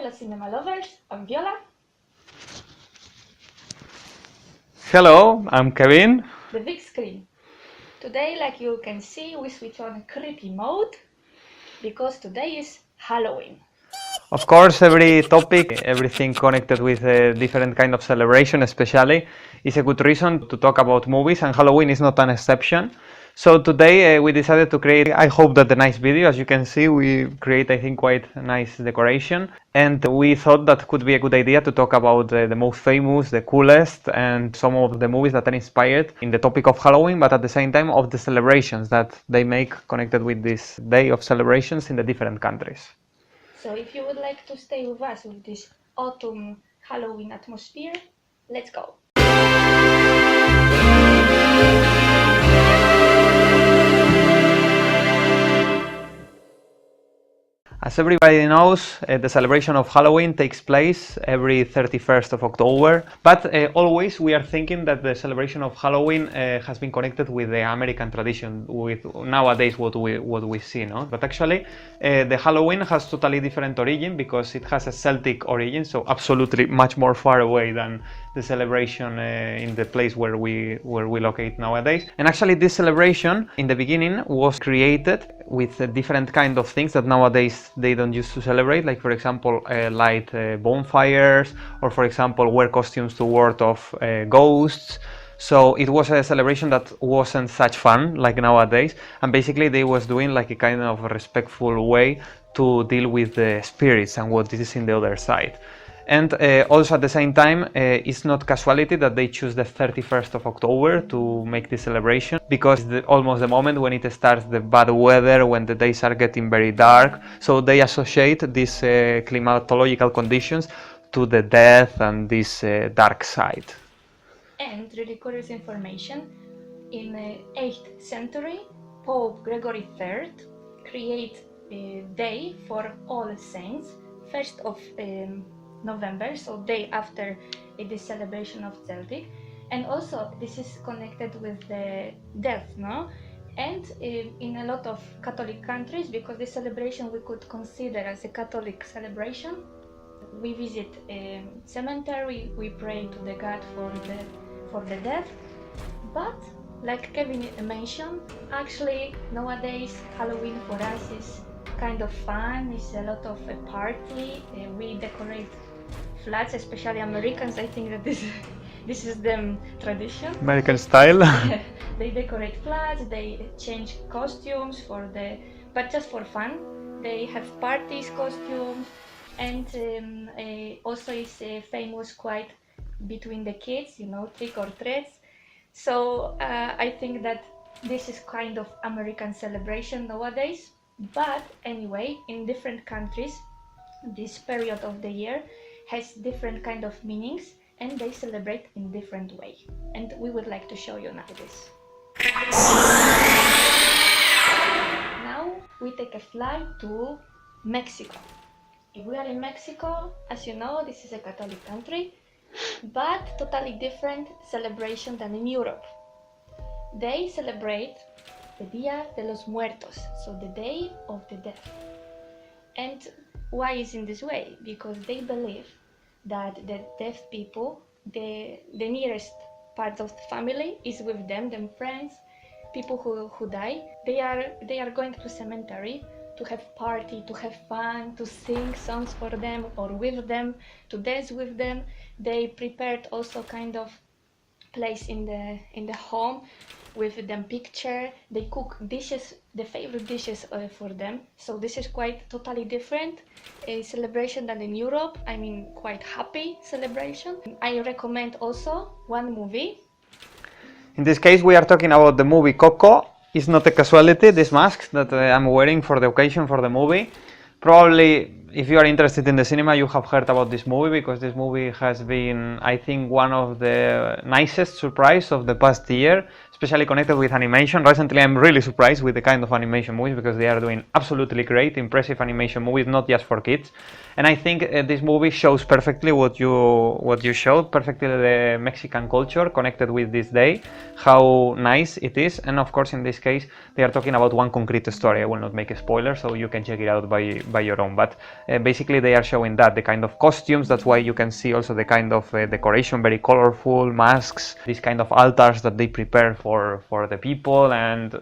Hello cinema lovers, I'm Viola. Hello, I'm Kevin. The big screen. Today, like you can see, we switch on creepy mode because today is Halloween. Of course, every topic, everything connected with a different kind of celebration especially, is a good reason to talk about movies, and Halloween is not an exception. So today we decided to create, I hope that a nice video. As you can see, we create, I think, quite a nice decoration. And we thought that could be a good idea to talk about the most famous, the coolest, and some of the movies that are inspired in the topic of Halloween, but at the same time of the celebrations that they make connected with this day of celebrations in the different countries. So if you would like to stay with us with this autumn Halloween atmosphere, let's go. As everybody knows, the celebration of Halloween takes place every 31st of October, but always we are thinking that the celebration of Halloween has been connected with the American tradition, with nowadays what we see, no? But actually, the Halloween has totally different origin because it has a Celtic origin, so absolutely much more far away than the celebration in the place where we locate nowadays. And actually, this celebration in the beginning was created with different kind of things that nowadays they don't use to celebrate, like for example light bonfires, or for example wear costumes to ward off ghosts. So it was a celebration that wasn't such fun like nowadays, and basically they was doing like a kind of respectful way to deal with the spirits and what is in the other side. And also at the same time, it's not casuality that they choose the 31st of October to make this celebration, because it's almost the moment when it starts the bad weather, when the days are getting very dark. So they associate these climatological conditions to the death and this dark side. And really curious information, in the 8th century, Pope Gregory III created a day for All Saints, 1st of November, so day after the celebration of Celtic, and also this is connected with the death, no? And in a lot of Catholic countries, because the celebration we could consider as a Catholic celebration, we visit a cemetery, we pray to the God for the death. But like Kevin mentioned, actually nowadays Halloween for us is kind of fun. It's a lot of a party. We decorate flats, especially Americans. I think that this is them tradition. American style. They decorate flats. They change costumes but just for fun. They have parties, costumes, and also it's famous quite between the kids, trick or treats. So I think that this is kind of American celebration nowadays. But anyway, in different countries, this period of the year has different kind of meanings, and they celebrate in different way. And we would like to show you now this. Now we take a flight to Mexico. If we are in Mexico, as you know, this is a Catholic country, but totally different celebration than in Europe. They celebrate the Dia de los Muertos, so the Day of the Dead. And why is in this way? Because they believe that the deaf people, the nearest part of the family is with them friends, people who die. They are going to cemetery to have party, to have fun, to sing songs for them or with them, to dance with them. They prepared also kind of place in the home with them picture. They cook dishes, the favorite dishes for them. So this is quite totally different a celebration than in Europe. I mean, quite happy celebration. I recommend also one movie. In this case, we are talking about the movie Coco. It's not a casualty, this mask that I'm wearing for the occasion for the movie. Probably, if you are interested in the cinema, you have heard about this movie, because this movie has been, I think, one of the nicest surprise of the past year, especially connected with animation. Recently, I'm really surprised with the kind of animation movies because they are doing absolutely great, impressive animation movies, not just for kids. And I think this movie shows perfectly what you showed, perfectly the Mexican culture connected with this day, how nice it is. And of course, in this case, they are talking about one concrete story. I will not make a spoiler, so you can check it out by your own. But basically, they are showing that the kind of costumes. That's why you can see also the kind of decoration, very colorful masks, these kind of altars that they prepare for the people, and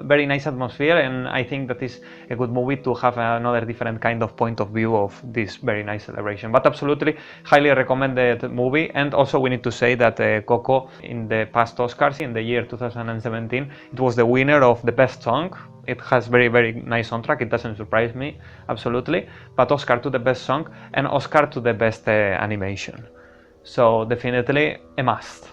very nice atmosphere. And I think that is a good movie to have another different kind of point of view of this very nice celebration. But absolutely highly recommended movie. And also we need to say that Coco in the past Oscars in the year 2017, it was the winner of the best song. It has very nice soundtrack. It doesn't surprise me, absolutely. But Oscar to the best song and Oscar to the best animation. So definitely a must.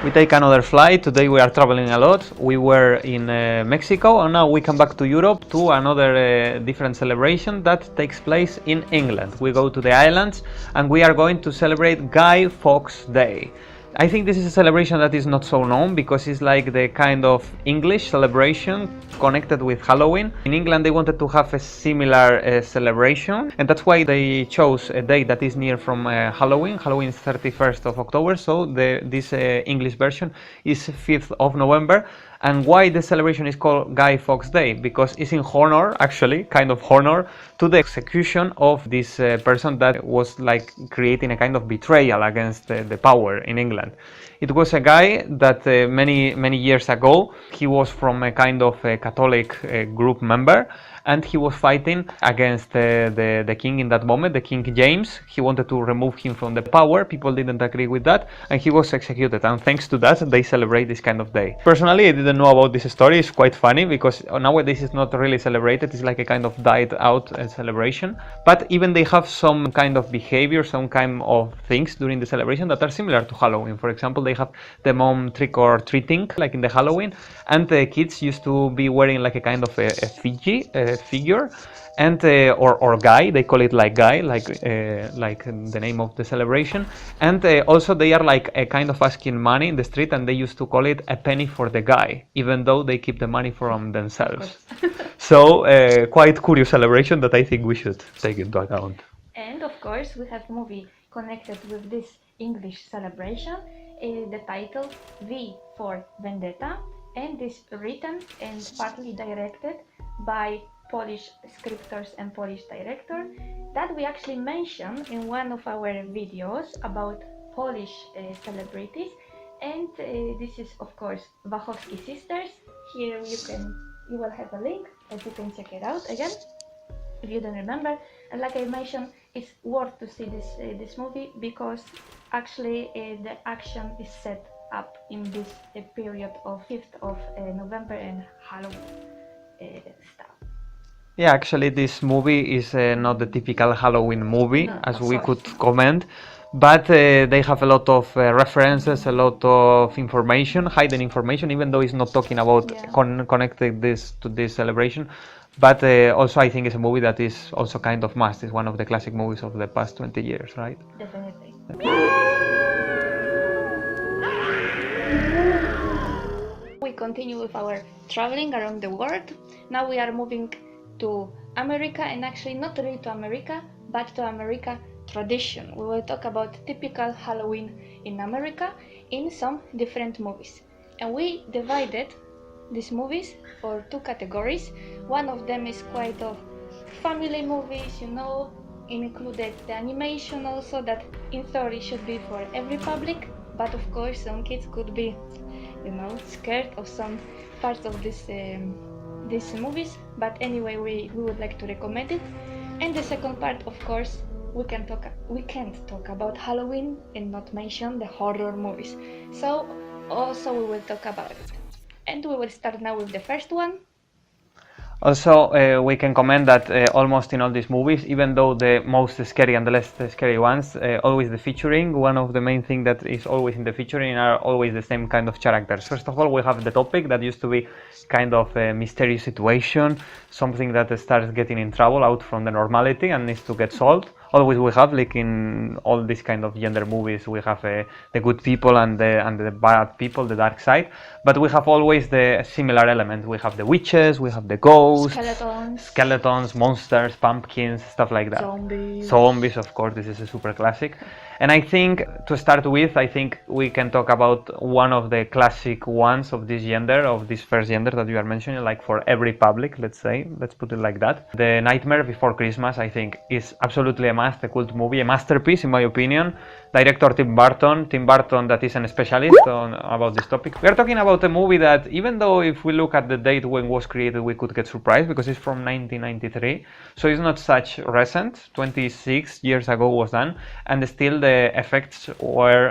We take another flight. Today we are traveling a lot. We were in Mexico and now we come back to Europe to another different celebration that takes place in England. We go to the islands and we are going to celebrate Guy Fawkes Day. I think this is a celebration that is not so known because it's like the kind of English celebration connected with Halloween. In England they wanted to have a similar celebration, and that's why they chose a day that is near from Halloween. Halloween is 31st of October, so this English version is 5th of November. And why the celebration is called Guy Fawkes Day? Because it's in honor, actually, kind of honor to the execution of this person that was like creating a kind of betrayal against the power in England. It was a guy that many years ago, he was from a kind of a Catholic group member, and he was fighting against the king in that moment, the King James. He wanted to remove him from the power. People didn't agree with that, and he was executed. And thanks to that, they celebrate this kind of day. Personally, I didn't know about this story. It's quite funny because nowadays it's not really celebrated. It's like a kind of died out celebration. But even they have some kind of behavior, some kind of things during the celebration that are similar to Halloween. For example, they have the mom trick or treating, like in the Halloween, and the kids used to be wearing like a kind of a figure, and or guy, they call it like guy, like the name of the celebration. And also they are like a kind of asking money in the street, and they used to call it a penny for the guy, even though they keep the money from themselves. So quite curious celebration that I think we should take into account. And of course we have movie connected with this English celebration, the title V for Vendetta, and is written and partly directed by Polish scripters and Polish director that we actually mentioned in one of our videos about Polish celebrities. And this is of course Wachowski sisters. Here you will have a link that you can check it out again if you don't remember. And like I mentioned, it's worth to see this movie because actually the action is set up in this period of 5th of November and Halloween stuff. Yeah, actually this movie is not the typical Halloween movie, No, as of we course. could comment, but they have a lot of references, a lot of information, hidden information, even though it's not talking about connecting this to this celebration. But also I think it's a movie that is also kind of must. It's one of the classic movies of the past 20 years, right? Definitely. We continue with our traveling around the world. Now we are moving to America, and actually not really to America, but to America tradition. We will talk about typical Halloween in America in some different movies. And we divided these movies for two categories. One of them is quite of family movies, included the animation also, that in theory should be for every public, but of course some kids could be scared of some parts of these movies, but anyway we would like to recommend it. And the second part, of course, we can't talk about Halloween and not mention the horror movies, so also we will talk about it. And we will start now with the first one. Also, we can comment that almost in all these movies, even though the most scary and the less scary ones, always the featuring, one of the main things that is always in the featuring are always the same kind of characters. First of all, we have the topic that used to be kind of a mysterious situation, something that starts getting in trouble out from the normality and needs to get solved. always we have, like in all these kind of gender movies, we have the good people and the bad people, the dark side, but we have always the similar elements. We have the witches, we have the ghosts, skeletons, monsters, pumpkins, stuff like that. Zombies, of course, this is a super classic. And I think, to start with, I think we can talk about one of the classic ones of this gender, of this first gender that you are mentioning, like for every public, let's say, let's put it like that. The Nightmare Before Christmas, I think, is absolutely a must, a cult movie, a masterpiece in my opinion. Director Tim Burton, that is a specialist about this topic. We are talking about a movie that, even though if we look at the date when it was created, we could get surprised because it's from 1993, so it's not such recent. 26 years ago was done, and still the effects were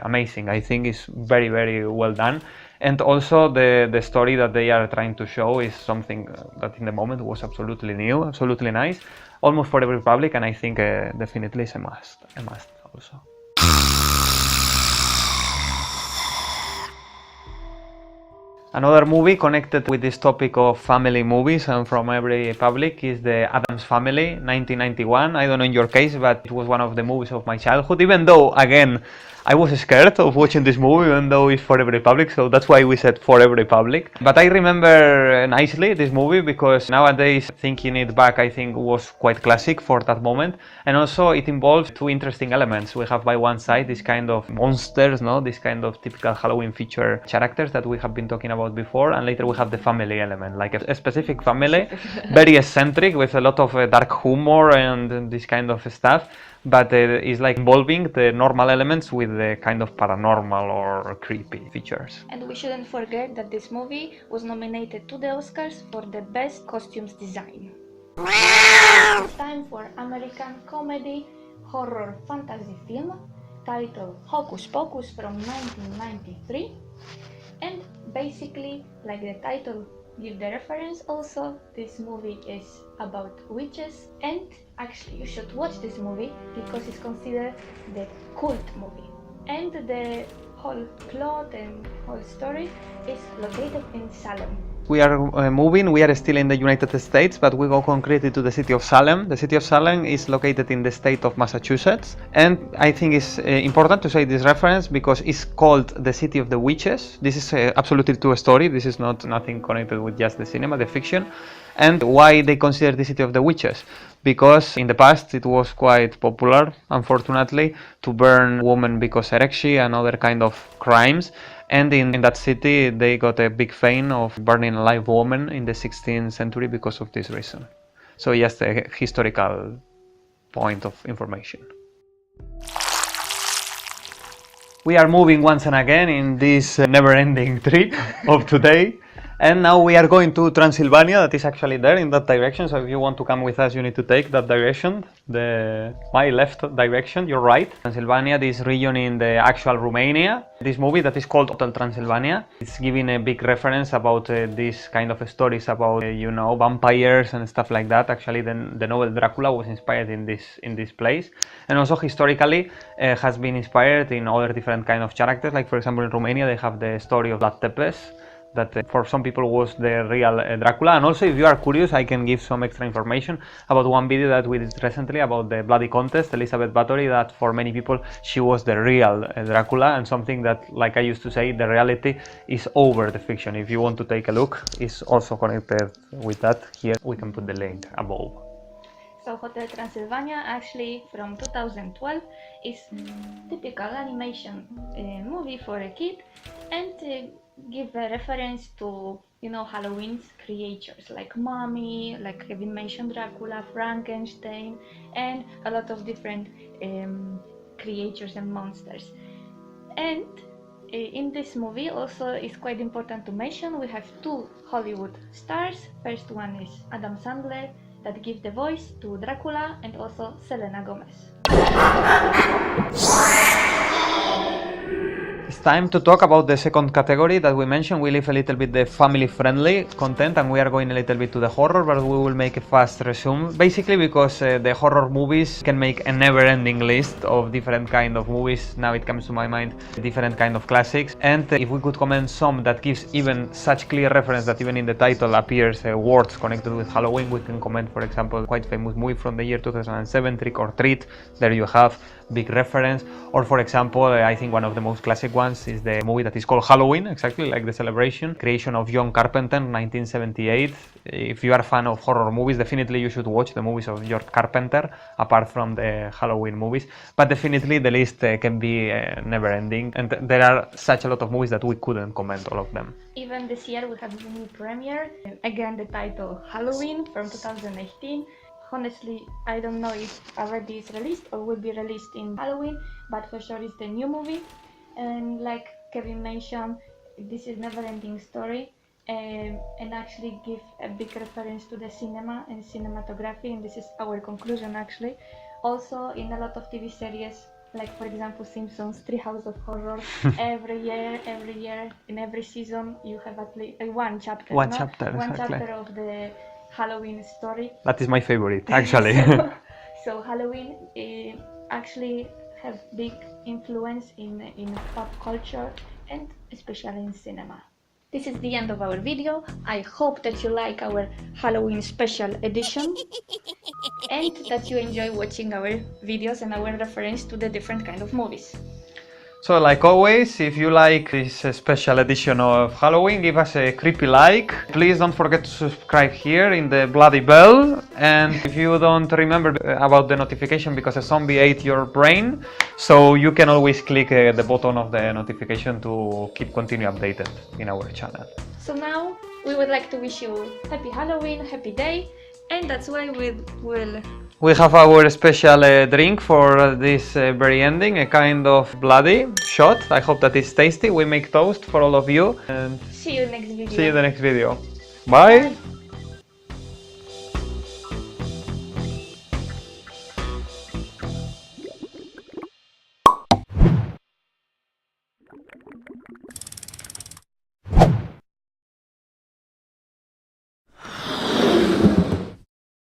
amazing. I think it's very, very well done. And also the story that they are trying to show is something that in the moment was absolutely new, absolutely nice, almost for every public, and I think definitely is a must also. Another movie connected with this topic of family movies and from every public is the Addams Family, 1991. I don't know in your case, but it was one of the movies of my childhood, even though, again, I was scared of watching this movie, even though it's for every public, so that's why we said for every public. But I remember nicely this movie because nowadays, thinking it back, I think was quite classic for that moment. And also it involves two interesting elements. We have by one side this kind of monsters, no? This kind of typical Halloween feature characters that we have been talking about before, and later we have the family element, like a specific family, very eccentric with a lot of dark humor and this kind of stuff. But it's like involving the normal elements with the kind of paranormal or creepy features. And we shouldn't forget that this movie was nominated to the Oscars for the best costumes design. It's time for American comedy horror fantasy film titled Hocus Pocus from 1993. And basically, like the title give the reference also, this movie is about witches, and actually you should watch this movie because it's considered the cult movie. And the whole plot and whole story is located in Salem. We are moving, we are still in the United States, but we go concretely to the city of Salem. The city of Salem is located in the state of Massachusetts, and I think it's important to say this reference because it's called the City of the Witches. This is absolutely true story, this is not nothing connected with just the cinema, the fiction. And why they consider the City of the Witches? Because in the past it was quite popular, unfortunately, to burn women because heresy and other kind of crimes. And in that city they got a big fame of burning a live woman in the 16th century because of this reason. So just a historical point of information. We are moving once and again in this never-ending trip of today. And now we are going to Transylvania, that is actually there in that direction, so if you want to come with us you need to take that direction, my left direction, your right. Transylvania, this region in the actual Romania. This movie that is called Hotel Transylvania, it's giving a big reference about this kind of stories about, you know, vampires and stuff like that. Actually the novel Dracula was inspired in this place, and also historically has been inspired in other different kind of characters, like for example in Romania they have the story of Vlad Tepes, that for some people was the real Dracula. And also, if you are curious, I can give some extra information about one video that we did recently about the bloody contest, Elizabeth Bathory, that for many people she was the real Dracula, and something that, like I used to say, the reality is over the fiction. If you want to take a look, it's also connected with that. Here we can put the link above. So Hotel Transylvania, actually from 2012, is typical animation movie for a kid, and give a reference to, you know, Halloween's creatures like Mummy, like Kevin mentioned, Dracula, Frankenstein, and a lot of different creatures and monsters. And in this movie also is quite important to mention, we have two Hollywood stars. First one is Adam Sandler, that give the voice to Dracula, and also Selena Gomez. It's time to talk about the second category that we mentioned. We leave a little bit the family-friendly content and we are going a little bit to the horror, but we will make a fast resume. Basically because the horror movies can make a never-ending list of different kind of movies. Now it comes to my mind different kind of classics. And if we could comment some that gives even such clear reference that even in the title appears words connected with Halloween, we can comment, for example, quite famous movie from the year 2007, Trick or Treat. There you have big reference. Or for example, I think one of the most classic ones is the movie that is called Halloween, exactly like the celebration, creation of John Carpenter, 1978. If you are a fan of horror movies, definitely you should watch the movies of John Carpenter, apart from the Halloween movies. But definitely the list can be never ending, and there are such a lot of movies that we couldn't comment all of them. Even this year we have the new premiere, again the title Halloween from 2018. Honestly, I don't know if already is released or will be released in Halloween, but for sure it's the new movie. And like Kevin mentioned, this is never-ending story, and actually give a big reference to the cinema and cinematography, and this is our conclusion actually. Also, in a lot of TV series, like for example Simpsons, Treehouse of Horror, every year, in every season, you have at least one chapter. One no? chapter, One exactly. chapter of the Halloween story. That is my favorite, actually. So Halloween actually have big influence in pop culture and especially in cinema. This is the end of our video. I hope that you like our Halloween special edition and that you enjoy watching our videos and our reference to the different kind of movies. So like always, if you like this special edition of Halloween, give us a creepy like. Please don't forget to subscribe here in the bloody bell. And if you don't remember about the notification because a zombie ate your brain, so you can always click the button of the notification to continue updated in our channel. So now we would like to wish you happy Halloween, happy day, and that's why we have our special drink for this very ending, a kind of bloody shot. I hope that it's tasty. We make toast for all of you and see you next video. see you in the next video. Bye!